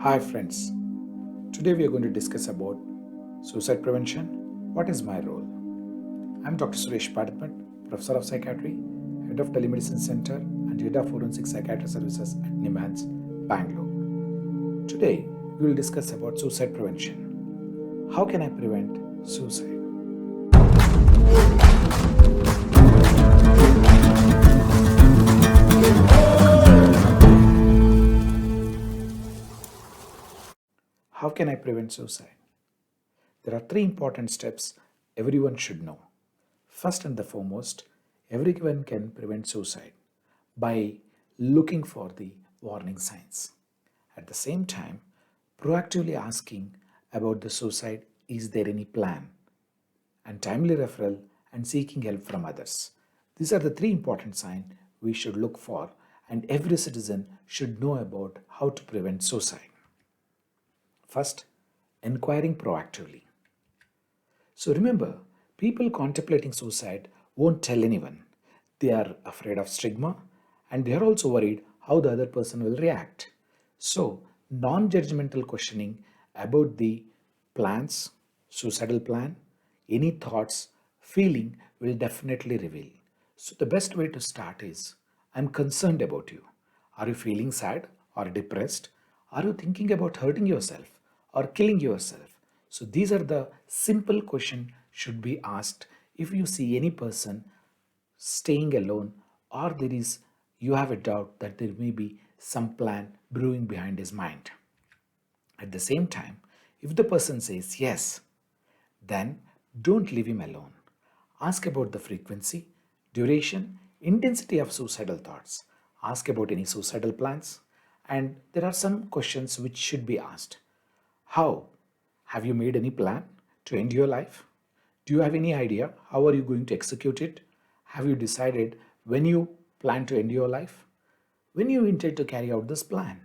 Hi friends, today we are going to discuss about suicide prevention. What is my role? I'm Dr. Suresh Padman, Professor of Psychiatry, Head of Telemedicine Center and Head of Forensic Psychiatry Services at NIMANS, Bangalore. Today we will discuss about suicide prevention. How can I prevent suicide? How can I prevent suicide? There are three important steps everyone should know. First and the foremost, everyone can prevent suicide by looking for the warning signs. At the same time, proactively asking about the suicide, is there any plan, and timely referral and seeking help from others. These are the three important signs we should look for, and every citizen should know about how to prevent suicide. First, inquiring proactively. So remember, people contemplating suicide won't tell anyone. They are afraid of stigma and they are also worried how the other person will react. So, non judgmental questioning about the plans, suicidal plan, any thoughts, feeling will definitely reveal. So, the best way to start is, I'm concerned about you. Are you feeling sad or depressed? Are you thinking about hurting yourself or killing yourself? So these are the simple questions should be asked if you see any person staying alone, or there is you have a doubt that there may be some plan brewing behind his mind. At the same time, if the person says yes, then don't leave him alone. Ask about the frequency, duration, intensity of suicidal thoughts. Ask about any suicidal plans. And there are some questions which should be asked. How? Have you made any plan to end your life? Do you have any idea how are you going to execute it? Have you decided when you plan to end your life? When you intend to carry out this plan?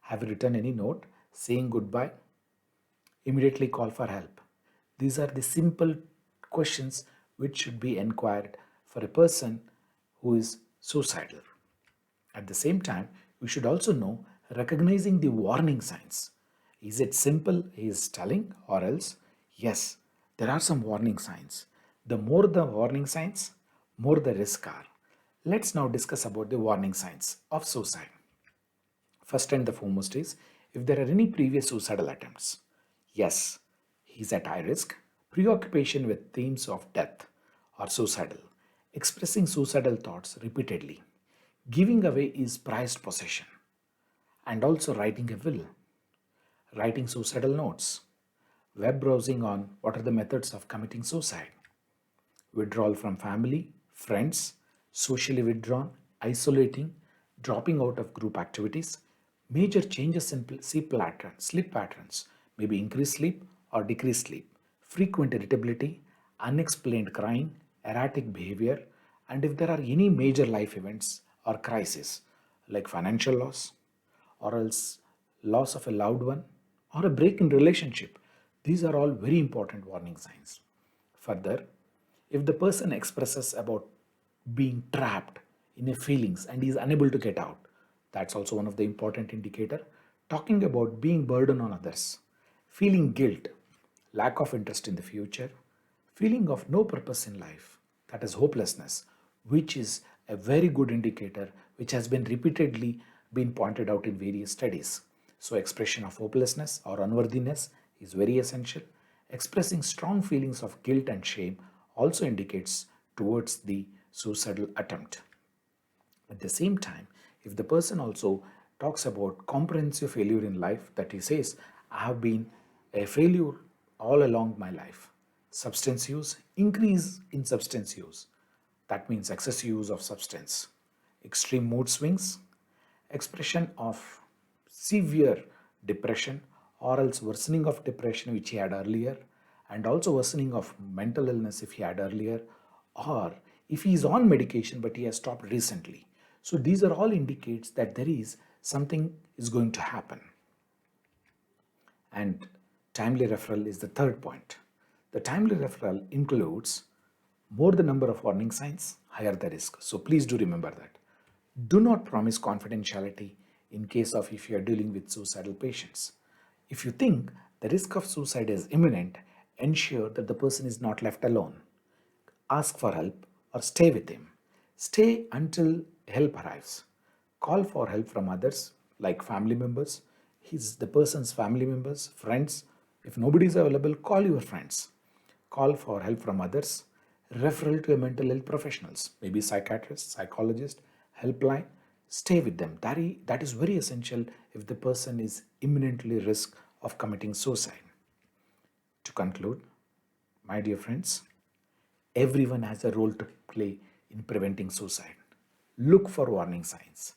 Have you written any note saying goodbye? Immediately call for help. These are the simple questions which should be inquired for a person who is suicidal. At the same time, we should also know recognizing the warning signs. Is it simple he is telling, or else? Yes, there are some warning signs. The more the warning signs, more the risk are. Let's now discuss about the warning signs of suicide. First and the foremost is if there are any previous suicidal attempts. Yes, he's at high risk. Preoccupation with themes of death or suicidal. Expressing suicidal thoughts repeatedly. Giving away his prized possession. And also writing a will. Writing suicidal notes. Web browsing on what are the methods of committing suicide. Withdrawal from family, friends, socially withdrawn, isolating, dropping out of group activities, major changes in sleep patterns, maybe increased sleep or decreased sleep, frequent irritability, unexplained crying, erratic behavior, and if there are any major life events or crises like financial loss or else loss of a loved one or a break in relationship, these are all very important warning signs. Further, if the person expresses about being trapped in a feelings and is unable to get out, that's also one of the important indicator. Talking about being burden on others, feeling guilt, lack of interest in the future, feeling of no purpose in life, that is hopelessness, which is a very good indicator which has been repeatedly been pointed out in various studies. So expression of hopelessness or unworthiness is very essential. Expressing strong feelings of guilt and shame also indicates towards the suicidal attempt. At the same time, if the person also talks about comprehensive failure in life, that he says, I have been a failure all along my life. Substance use, increase in substance use. That means excessive use of substance. Extreme mood swings, expression of severe depression or else worsening of depression which he had earlier, and also worsening of mental illness if he had earlier, or if he is on medication but he has stopped recently. So these are all indicates that there is something is going to happen. And timely referral is the third point. The timely referral includes more the number of warning signs, higher the risk. So please do remember that. Do not promise confidentiality in case of if you are dealing with suicidal patients. If you think the risk of suicide is imminent, ensure that the person is not left alone. Ask for help or stay with him. Stay until help arrives. Call for help from others like family members, the person's family members, friends. If nobody is available, call your friends. Call for help from others. Referral to a mental health professionals, maybe psychiatrist, psychologist, helpline. Stay with them. That is very essential if the person is imminently risk of committing suicide. To conclude, my dear friends, everyone has a role to play in preventing suicide. Look for warning signs.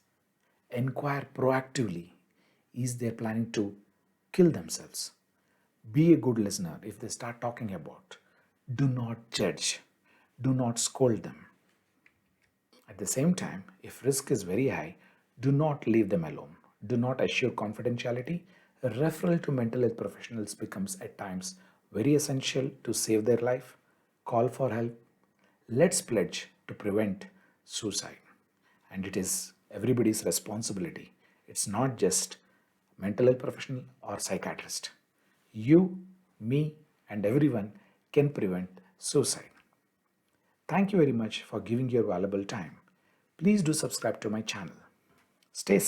Inquire proactively. Is they planning to kill themselves? Be a good listener if they start talking about. Do not judge. Do not scold them. At the same time, if risk is very high, do not leave them alone. Do not assure confidentiality. A referral to mental health professionals becomes at times very essential to save their life. Call for help. Let's pledge to prevent suicide. And it is everybody's responsibility. It's not just mental health professional or psychiatrist. You, me, and everyone can prevent suicide. Thank you very much for giving your valuable time. Please do subscribe to my channel. Stay safe.